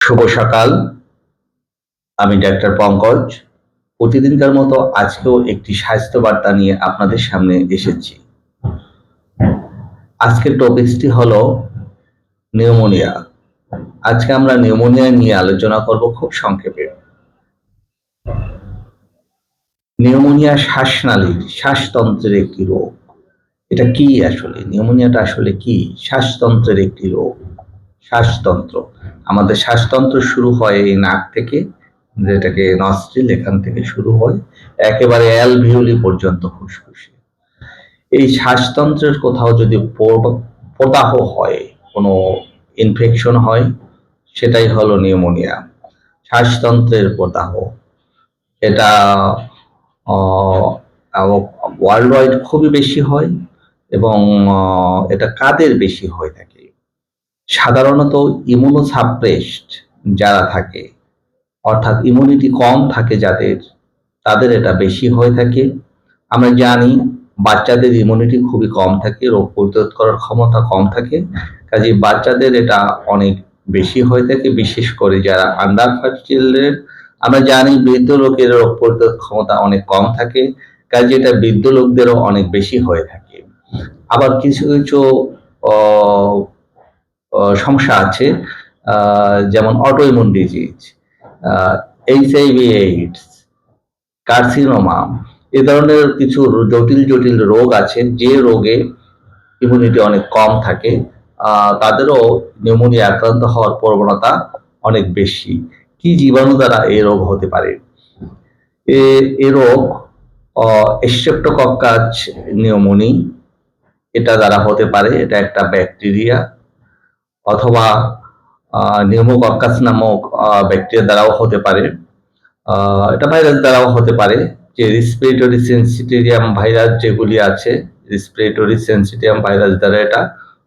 শুভ সকাল। আমি ডাক্তার পঙ্কজ। প্রতিদিনকার মতো আজকেও একটি স্বাস্থ্য বার্তা নিয়ে আপনাদের সামনে এসেছি। আজকের টপিকসটি হলো নিউমোনিয়া। আজকে আমরা নিউমোনিয়া নিয়ে আলোচনা করব খুব সংক্ষেপে। নিউমোনিয়া শ্বাসনালীর শ্বাসতন্ত্রের একটি রোগ। এটা কি আসলে? নিউমোনিয়াটা আসলে কি? শ্বাসতন্ত্রের একটি রোগ। শ্বাসতন্ত্র, আমাদের শ্বাসতন্ত্র শুরু হয় এই নাক থেকে, যেটাকে নস্ট্রিল, এখান থেকে শুরু হয় একেবারে অ্যালভিওলি পর্যন্ত ফুসফুসে। এই শ্বাসতন্ত্রের কোথাও যদি প্রদাহ হয়, কোনো ইনফেকশন হয়, সেটাই হলো নিউমোনিয়া। শ্বাসতন্ত্রের প্রদাহ, এটা ওয়ার্ল্ড ওয়াইড খুবই বেশি হয় এবং এটা কাদের বেশি হয়ে থাকে? সাধারণত ইমিউনোসাপ্রেসড যারা থাকে, অর্থাৎ ইমিউনিটি কম থাকে যাদের, তাদের এটা বেশি হয়ে থাকে। আমরা জানি বাচ্চাদের ইমিউনিটি খুবই কম থাকে, রোগ প্রতিরোধ করার ক্ষমতা কম থাকে, কাজে বাচ্চাদের এটা অনেক বেশি হয়ে থাকে, বিশেষ করে যারা আন্ডার 5 চিলড্রেন। আমরা জানি বৃদ্ধ লোকের রোগ প্রতিরোধ ক্ষমতা অনেক কম থাকে, কাজে এটা বৃদ্ধ লোকদেরও অনেক বেশি হয়ে থাকে। আবার কিছু কিছু সমস্যা আছে, যেমন autoimmune disease, HIV AIDS, carcinoma, এ ধরনের কিছু জটিল জটিল রোগ আছে যে রোগে ইমিউনিটি অনেক কম থাকে, তাদেরও নিউমোনিয়া আক্রান্ত হওয়ার প্রবণতা অনেক বেশি। কি জীবাণু দ্বারা এই রোগ হতে পারে? এ রোগ স্ট্রেপ্টোকক্কাস নিউমোনি, এটা দ্বারা হতে পারে। এটা একটা ব্যাকটেরিয়া, অথবা নিউমোকক্কাস নামক ব্যাকটেরিয়া দ্বারাও হতে পারে। এটা ভাইরাস দ্বারাও হতে পারে, যে রেসপিরেটরি সেন্সিটিয়াম ভাইরাস যেগুলি আছে, রেসপিরেটরি সেন্সিটিয়াম ভাইরাস দ্বারা এটা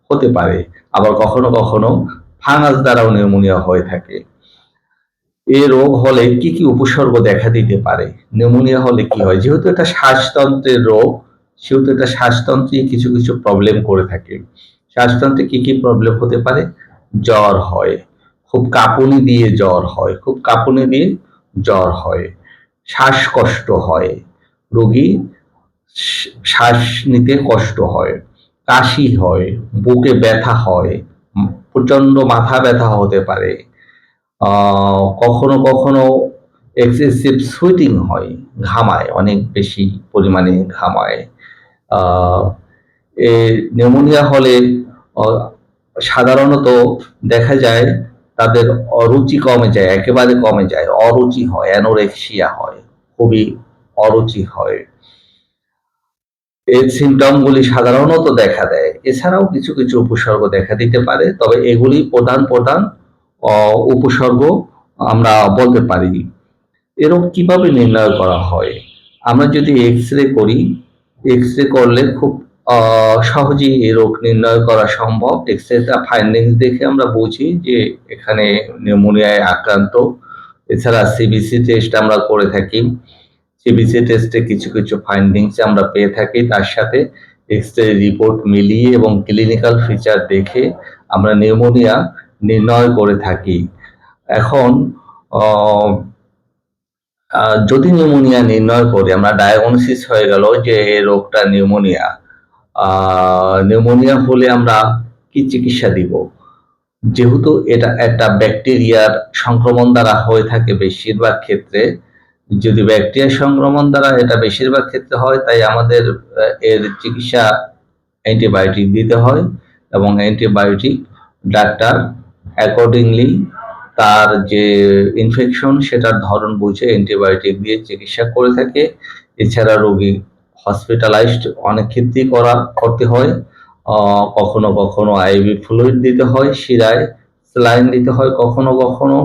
হতে পারে। আবার কখনো কখনো ফাঙ্গাস দ্বারাও নিউমোনিয়া হয়ে থাকে। এই রোগ হলে কি কি উপসর্গ দেখা দিতে পারে? নিউমোনিয়া হলে কি হয়? যেহেতু এটা শ্বাসতন্ত্রের রোগ, সেহেতু এটা শ্বাসতন্ত্রে কিছু কিছু প্রবলেম করে থাকে। শ্বাসতন্ত্রে কি কি প্রবলেম হতে পারে? জ্বর হয়, খুব কাঁপুনি দিয়ে জ্বর হয়, খুব কাঁপুনি দিয়ে জ্বর হয়, শ্বাসকষ্ট হয়, রোগী শ্বাস নিতে কষ্ট হয়, কাশি হয়, বুকে ব্যথা হয়, প্রচন্ড মাথা ব্যথা হতে পারে, কখনো কখনো এক্সেসিভ সুইটিং হয়, ঘামায়, অনেক বেশি পরিমাণে ঘামায়। নিউমোনিয়া হলে সাধারণত দেখা যায় তাদের অরুচি কমে যায়, একেবারে কমে যায়, অরুচি হয়, অ্যানোরেক্সিয়া হয়, খুবই অরুচি হয়। এর সিমটমগুলি সাধারণত দেখা দেয়। এছাড়াও কিছু কিছু উপসর্গ দেখা দিতে পারে, তবে এগুলি প্রধান প্রধান উপসর্গ আমরা বলতে পারি। এরকম কিভাবে নির্ণয় করা হয়? আমরা যদি এক্স-রে করি, এক্স-রে করলে খুব সহজেই এই রোগ নির্ণয় করা সম্ভব। এক্স-রেটা ফাইন্ডিংস দেখে আমরা বুঝি যে এখানে নিউমোনিয়ায় আক্রান্ত। এছাড়া সিবিসি টেস্ট আমরা করে থাকি। সিবিসি টেস্টে কিছু কিছু ফাইন্ডিংস আমরা পেয়ে থাকি, তার সাথে এক্স-রে রিপোর্ট মিলিয়ে এবং ক্লিনিক্যাল ফিচার দেখে আমরা নিউমোনিয়া নির্ণয় করে থাকি। এখন যদি নিউমোনিয়া নির্ণয় করে আমরা ডায়াগনোসিস হয়ে গেল যে এই রোগটা নিউমোনিয়া, নিউমোনিয়া হলে আমরা কি চিকিৎসা দিব? যেহেতু এটা একটা ব্যাকটেরিয়ার সংক্রমণ দ্বারা হয়ে থাকে বেশিরভাগ ক্ষেত্রে, যদি ব্যাকটেরিয়া সংক্রমণ দ্বারা এটা বেশিরভাগ ক্ষেত্রে হয়, তাই আমাদের এর চিকিৎসা অ্যান্টিবায়োটিক দিতে হয়, এবং অ্যান্টিবায়োটিক ডাক্তার অ্যাকর্ডিংলি তার যে ইনফেকশন সেটার ধরন বুঝে অ্যান্টিবায়োটিক দিয়ে চিকিৎসা করে থাকে। এছাড়া রোগী হসপিটালাইজড অনেক ক্ষেত্রেই করতে হয়। কখনো কখনো আইভি ফ্লুইড দিতে হয়, শিরায় স্যালাইন দিতে হয়, কখনো কখনো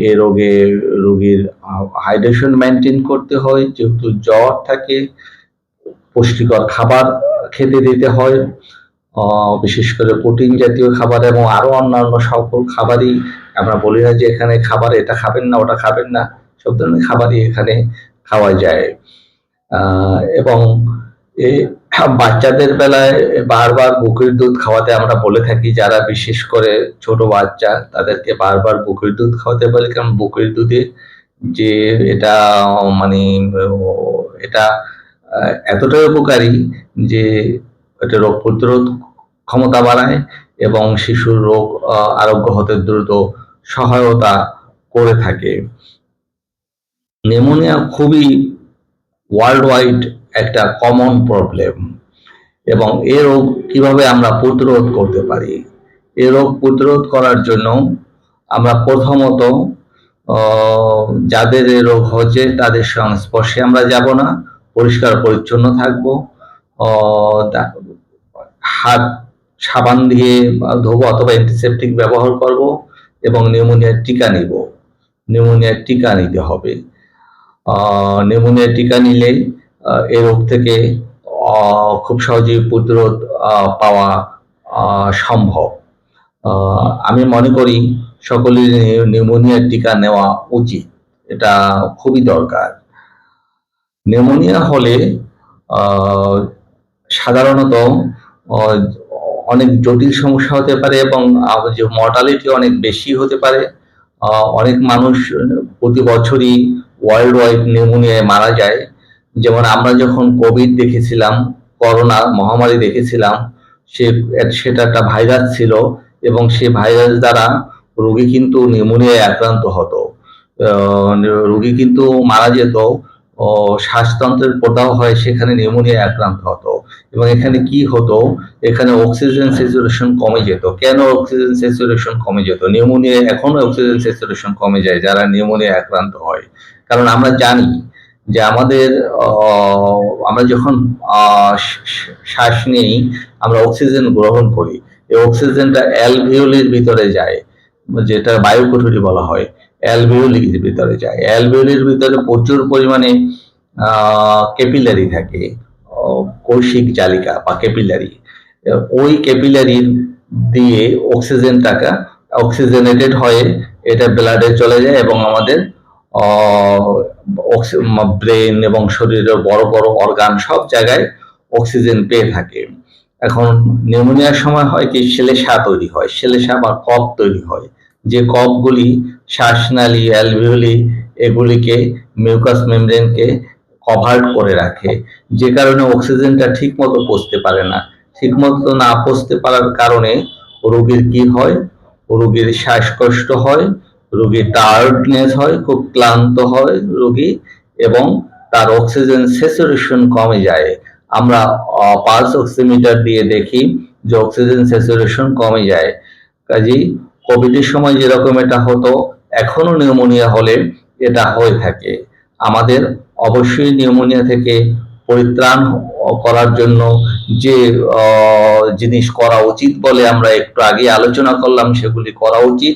এ রোগে রোগীর হাইড্রেশন মেনটেন করতে হয়, যেহেতু জ্বর থাকে, পুষ্টিকর খাবার খেতে দিতে হয়, বিশেষ করে প্রোটিন জাতীয় খাবার এবং আরো অন্যান্য সকল খাবারই, আমরা বলি না যে এখানে খাবার এটা খাবেন না ওটা খাবেন না, সব ধরনের খাবারই এখানে খাওয়া যায়। এবং বাচ্চাদের বেলায় বারবার বুকের দুধ খাওয়াতে আমরা বলে থাকি, যারা বিশেষ করে ছোট বাচ্চা তাদেরকে বারবার বুকের দুধ খাওয়াতে বলে, কারণ বুকের দুধে যে এটা মানে এটা এতটাই উপকারী যে এটা রোগ প্রতিরোধ ক্ষমতা বাড়ায় এবং শিশুর রোগ আরোগ্য হতে দ্রুত সহায়তা করে থাকে। নিউমোনিয়া খুবই ওয়ার্ল্ড ওয়াইড একটা কমন প্রবলেম, এবং এ রোগ কিভাবে আমরা প্রতিরোধ করতে পারি? এ রোগ প্রতিরোধ করার জন্য আমরা প্রথমত যাদের এ রোগ হচ্ছে তাদের সংস্পর্শে আমরা যাব না, পরিষ্কার পরিচ্ছন্ন থাকবো, হাত সাবান দিয়ে ধোবো অথবা অ্যান্টিসেপটিক ব্যবহার করব, এবং নিউমোনিয়ার টিকা নিব। নিউমোনিয়ার টিকা নিতে হবে। নিউমোনিয়ার টিকা নিলে এ রোগ থেকে খুব সহজেই প্রতিরোধ পাওয়া সম্ভব। আমি মনে করি সকলের নিউমোনিয়ার টিকা নেওয়া উচিত, এটা খুবই দরকার। নিউমোনিয়া হলে সাধারণত অনেক জটিল সমস্যা হতে পারে এবং যে মর্টালিটি অনেক বেশি হতে পারে। অনেক মানুষ প্রতি বছরই ওয়ার্ল্ড ওয়াইড নিউমোনিয়ায় মারা যায়। যেমন আমরা যখন কোভিড দেখেছিলাম, করোনা মহামারী দেখেছিলাম, সেটা একটা ভাইরাস ছিল এবং সে ভাইরাস দ্বারা রোগী কিন্তু নিউমোনিয়ায় আক্রান্ত হতো, রোগী কিন্তু মারা যেত, শ্বাসতন্ত্রের প্রদাহ হয়, সেখানে নিউমোনিয়ায় আক্রান্ত হতো। এবং এখানে কি হতো, এখানে অক্সিজেন স্যাচুরেশন কমে যেত। কেন অক্সিজেন স্যাচুরেশন কমে যেত? নিউমোনিয়ায় এখনো অক্সিজেন স্যাচুরেশন কমে যায় যারা নিউমোনিয়ায় আক্রান্ত হয়, কারণ আমরা জানি যে আমরা যখন শ্বাস নিই, আমরা অক্সিজেন গ্রহণ করি, এই অক্সিজেনটা অ্যালভিওলির ভিতরে যায়, যেটা বায়ুকোঠরি বলা হয়, অ্যালভিওলির ভিতরে যায়। অ্যালভিওলির ভিতরে প্রচুর পরিমাণে ক্যাপিলারি থাকে, কৌশিক জালিকা বা ক্যাপিলারি। ওই ক্যাপিলারির দিয়ে অক্সিজেনেটেড হয়ে এটা ব্লাডে চলে যায় এবং আমাদের ব্রেন এবং শরীরের বড় বড় অর্গান সব জায়গায় অক্সিজেন পেয়ে থাকে। এখন নিউমোনিয়ার সময় হয় কি, শ্লেষ্মা তৈরি হয়, শ্লেষ্মা বা কফ তৈরি হয়, যে কফগুলি শ্বাসনালী, অ্যালভিওলি এগুলিকে মিউকাস মেমব্রেনকে কভার করে রাখে, যে কারণে অক্সিজেনটা ঠিক মতো পৌঁছতে পারে না। ঠিক মতো না পৌঁছতে পারার কারণে রোগীর কি হয়? রোগীর শ্বাসকষ্ট হয়, রোগীর টায়ার্ডনেস হয়, খুব ক্লান্ত হয় রোগী, এবং তার অক্সিজেন স্যাচুরেশন কমে যায়। আমরা পালস অক্সিমিটার দিয়ে দেখি যে অক্সিজেন স্যাচুরেশন কমে যায়। কাজেই কোভিডের সময় যেরকম এটা হতো, এখনো নিউমোনিয়া হলে এটা হয়ে থাকে। আমাদের অবশ্যই নিউমোনিয়া থেকে পরিত্রাণ করার জন্য যে জিনিস করা উচিত বলে আমরা একটু আগে আলোচনা করলাম, সেগুলি করা উচিত।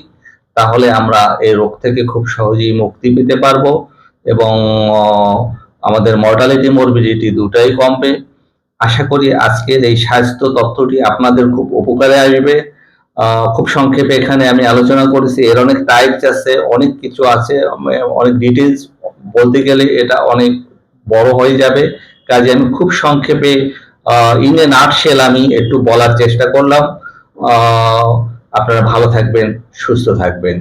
তাহলে আমরা এই রোগ থেকে খুব সহজেই মুক্তি পেতে পারবো এবং আমাদের মর্টালিটি মরবিডিটি দুটাই কমবে। আশা করি আজকের এই স্বাস্থ্য তথ্যটি আপনাদের খুব উপকারে আসবে। খুব সংক্ষেপে এখানে আমি আলোচনা করেছি, এর অনেক টাইপস আছে, অনেক কিছু আছে, অনেক ডিটেলস বলতে গেলে এটা অনেক বড় হয়ে যাবে। কাজে আমি খুব সংক্ষেপে ইন এ নাটশেল আমি একটু বলার চেষ্টা করলাম। আপনারা ভালো থাকবেন, সুস্থ থাকবেন।